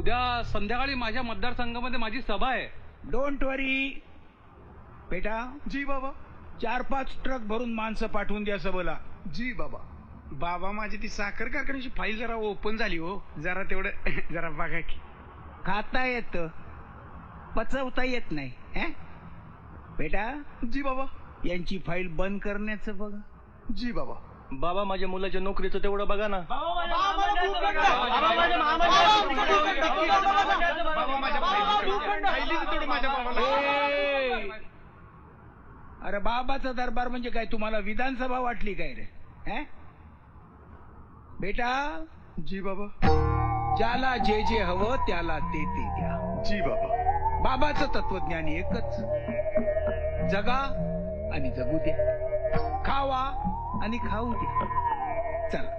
उद्या संध्याकाळी माझ्या मतदारसंघामध्ये माझी सभा आहे. डोंट वरी बेटा. जी बाबा. 4-5 ट्रक भरून माणसं पाठवून द्या सभेला. जी बाबा. बाबा माझी ती साखर कारखान्याची फाईल जरा ओपन झाली हो, जरा तेवढं जरा बघा की. खाता येत पचवता येत नाही हे? बेटा. जी बाबा. यांची फाईल बंद करण्याचं बघा. जी बाबा. बाबा माझ्या मुलाच्या नोकरीचं तेवढं बघा ना. अरे बाबाचा दरबार म्हणजे काय तुम्हाला विधानसभा वाटली काय रे हे? बेटा. जी बाबा. ज्याला जे जे हवं त्याला ते द्या. जी बाबा. बाबाचं तत्वज्ञान एकच. जगा आणि जगू द्या, खावा आणि खाऊ द्या. चला.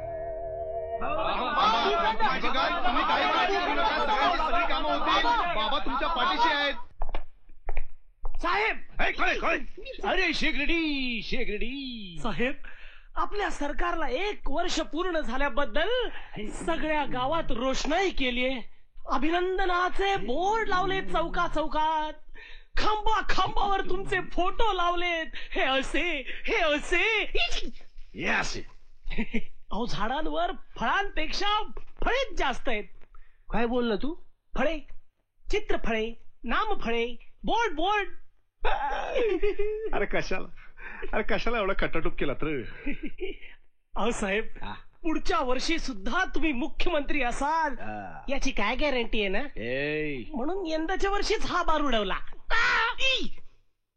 तुम्ही काही काळजी करू नका, सगळ्यांची सगळी कामं होतील. बाबा तुमच्या पाठीशी आहेत. साहेब. अरे शेगडी साहेब, आपल्या सरकारला 1 वर्ष पूर्ण झाल्याबद्दल सगळ्या गावात रोषणाई केलीये. अभिनंदनाचे बोर्ड लावलेत चौका चौकात. खांबा खांबावर तुमचे फोटो लावलेत. हे असे अहो, झाडांवर फळांपेक्षा फळेच जास्त आहेत. काय बोलला तू? फळे, चित्रफळे, नामफळे, बोर्ड. अरे कशाला एवढा खटाटूप केला तर? अहो साहेब, पुढच्या वर्षी सुद्धा तुम्ही मुख्यमंत्री असाल याची काय गॅरंटी आहे ना? म्हणून यंदाच्या वर्षीच हा बार उडवला.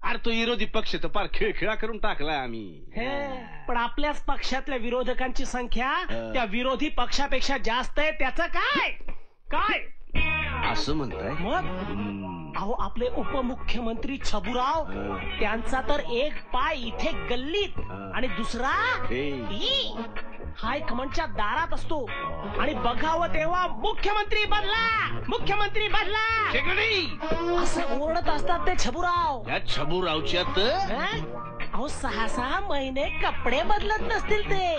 अरे तो विरोधी पक्ष तर फार खिळखिळा करून टाकलाय आम्ही. पण आपल्याच पक्षातल्या विरोधकांची संख्या त्या विरोधी पक्षापेक्षा जास्त आहे. त्याचं काय असं म्हणताय? मग अहो, आपले उपमुख्यमंत्री छबुराव, त्यांचा तर एक पाय इथे गल्लीत आणि दुसरा हायकमांडच्या दारात असतो. आणि बघावं तेव्हा मुख्यमंत्री बदला असं ओरडत असतात ते छबुराव. या छबुरावच्यात अहो 6-6 महिने कपडे बदलत नसतील ते,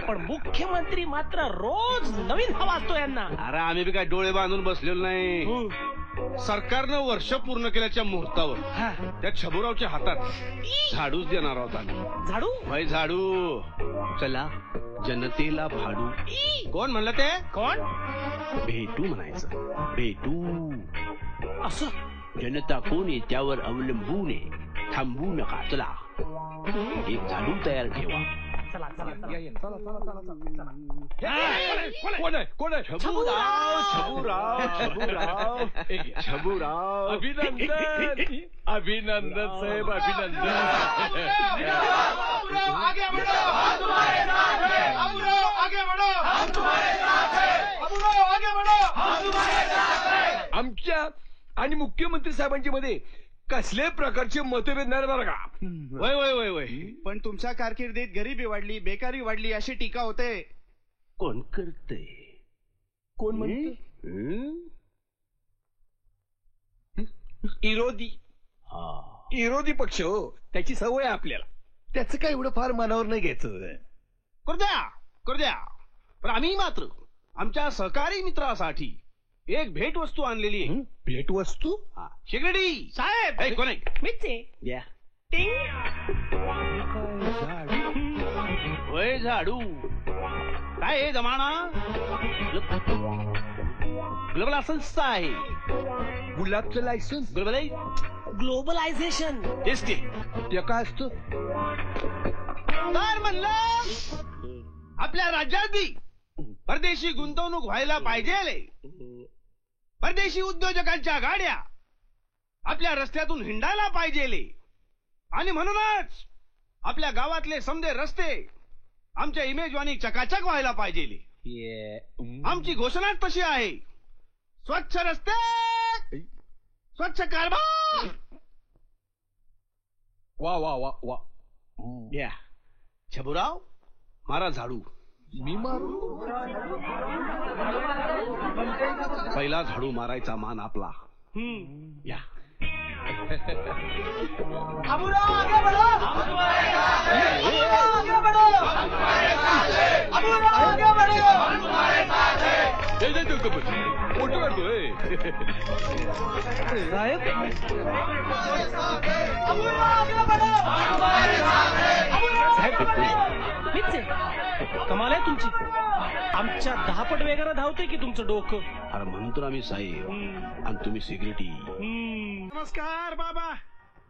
पण मुख्यमंत्री मात्र रोज नवीन हवा असतो यांना. अरे आम्ही बी काय डोळे बांधून बसलेलो नाही. सरकारनं वर्ष पूर्ण केल्याच्या मुहूर्तावर त्या छबुरावच्या हातात झाडूच देणार आहोत आम्ही. झाडू? भाई झाडू. चला जनतेला भाडू. कोण म्हणलं ते? कोण? भेटू म्हणायचं. भेटू. असं जनता कोण आहे त्यावर अवलंबून आहे. थांबू नका. चला एक झाडू तयार ठेवा. चला. कोण आहे? छबुराव. अभिनंदन साहेब, अभिनंदन. आमच्या आणि मुख्यमंत्री साहेबांच्या मध्ये कसले प्रकारचे मतभेद नाही बरं का? वय. पण तुमच्या कारकिर्दीत गरिबी वाढली, बेकारी वाढली अशी टीका होते. कोण करते? कोण म्हणते? विरोधी पक्ष हो, त्याची सवय आपल्याला. त्याचं काय एवढं फार मनावर नाही घ्यायचं. करू द्या. पण आम्ही मात्र आमच्या सहकारी मित्रासाठी एक भेटवस्तू आणलेली आहे. भेटवस्तू? शेगडी साहेब. कोण आहे? मीच आहे. द्या. वय झाडू. काय आहे जमाना? ग्लोबल संस्था आहे. गुलाबचं लायसन्स? ग्लोबलायझेशन. तेच ते. ते काय असतं? तर म्हणलं आपल्या राज्यात बी परदेशी गुंतवणूक व्हायला पाहिजे. परदेशी उद्योजकांच्या गाड्या आपल्या रस्त्यातून हिंडायला पाहिजे. आणि म्हणूनच आपल्या गावातले समदे रस्ते आमच्या इमेजवानी चकाचक व्हायला पाहिजे. आमची घोषणाच तशी आहे. स्वच्छ रस्ते, स्वच्छ कारभार. वा. या छबुराव, मारा झाडू. मी मारू? पहिला झाडू मारायचा मान आपला. या. आगे बढ़ो. फोटो काढतोय. मीच आहे. कमाल आहे तुमची. आमच्या 10 पट वेगानं धावतंय की तुमचं डोकं. अरे म्हणून तर आम्ही साहेब आणि तुम्ही सिक्युरिटी. नमस्कार बाबा.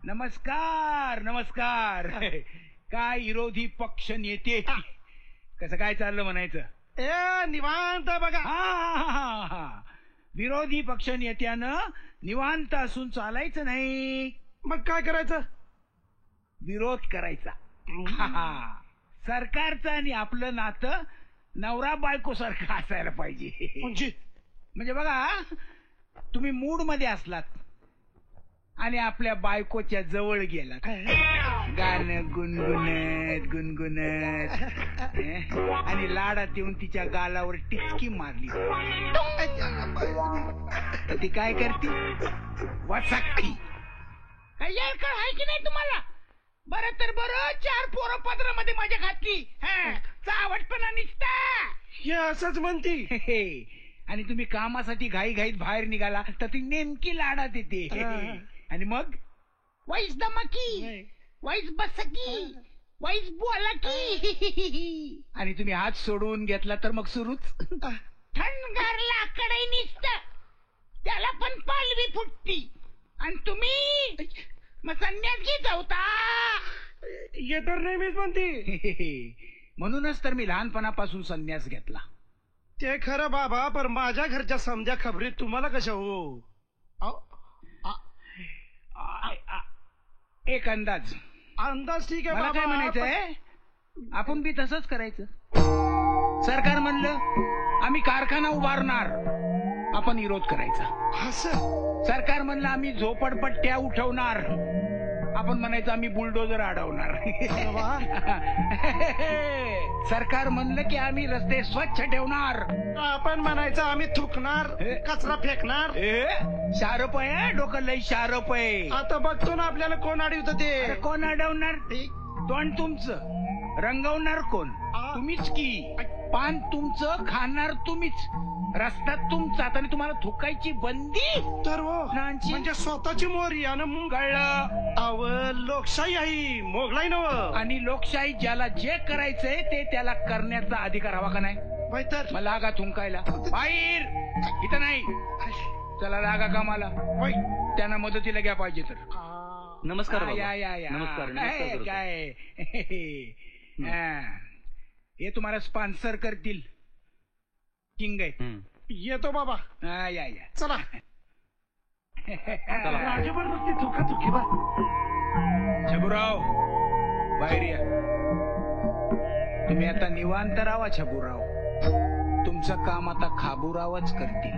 नमस्कार नमस्कार. काय विरोधी पक्ष नेते, कसं काय चाललं म्हणायचं? ए निवांत बघा. हा, विरोधी पक्ष नेत्यानं निवांत असून चालायचं नाही, मग काय करायचं? विरोध करायचा. सरकारचं आणि आपलं नातं नवरा बायको सारखं असायला पाहिजे. म्हणजे बघा, तुम्ही मूड मध्ये असलात आणि आपल्या बायकोच्या जवळ गेलात, गाणं गुणगुणत गुणगुणत आणि लाडात येऊन तिच्या गालावर टिचकी मारली, तर ती काय करते? वसक्ती. काय येळकळ आहे की नाही तुम्हाला? बरं तर बरं, 4 पोरं पदरामध्ये माझ्या घातली, चावटपणा निसता. हे असंच म्हणती. आणि तुम्ही कामासाठी घाई घाईत बाहेर निघाला तर ती नेमकी लाडात येते. आणि मग वाईस दमकी, वाईस बसकी, वाईस बोला की. आणि तुम्ही हात सोडून घेतला तर मग सुरूच. थंडगार लाकडे निसत, त्याला पण पालवी फुटती. आणि तुम्ही मग संन्यास घेत होता. ये तर नेहमीच म्हणती. म्हणूनच तर मी लहानपणापासून संन्यास घेतला. ते खरं बाबा, पण माझ्या घरच्या समजा खबरी तुम्हाला कशा हो? एक अंदाज. अंदाज ठीक आहे मला काय बाबा, म्हणायचंय, आपण बी तसंच करायचं. सरकार म्हणलं आम्ही कारखाना उभारणार, आपण विरोध करायचा. असं सरकार म्हणलं आम्ही झोपडपट्ट्या उठवणार, आपण म्हणायचं आम्ही बुलडोजर अडवणार. सरकार म्हणलं की आम्ही रस्ते स्वच्छ ठेवणार, आपण म्हणायचं आम्ही थुकणार, कचरा फेकणार. शारप आहे, डोकं लई शारप आहे. आता बघतो ना आपल्याला कोण अडवत अरे ते. कोण अडवणार? तोंड तुमचं, रंगवणार कोण? तुम्हीच की. पान तुमचं, खाणार तुम्हीच, रस्ता तुमचा, आणि तुम्हाला थुकायची बंदी. तर हो, नांची. म्हणजे स्वतःची मोरी आणि कळलं? अव लोकशाही आहे, मोगलाई नव. आणि लोकशाही ज्याला जे करायचंय ते त्याला करण्याचा अधिकार हवा का नाही? तर मला लागा थुंकायला बाहेर, इथं नाही. चला लागा कामाला. त्यांना मदतीला घ्या पाहिजे तर. नमस्कार या या या. नमस्कार नमस्कार. काय हे तुम्हाला स्पॉन्सर करतील. किंग आहे. येतो बाबा. या या. चला. राजेभर नुसती थुकाथुकी बस. छबुराव बाहेर या. तुम्ही आता निवांत राहा छबुराव. तुमचं काम आता खाबूरावच करतील.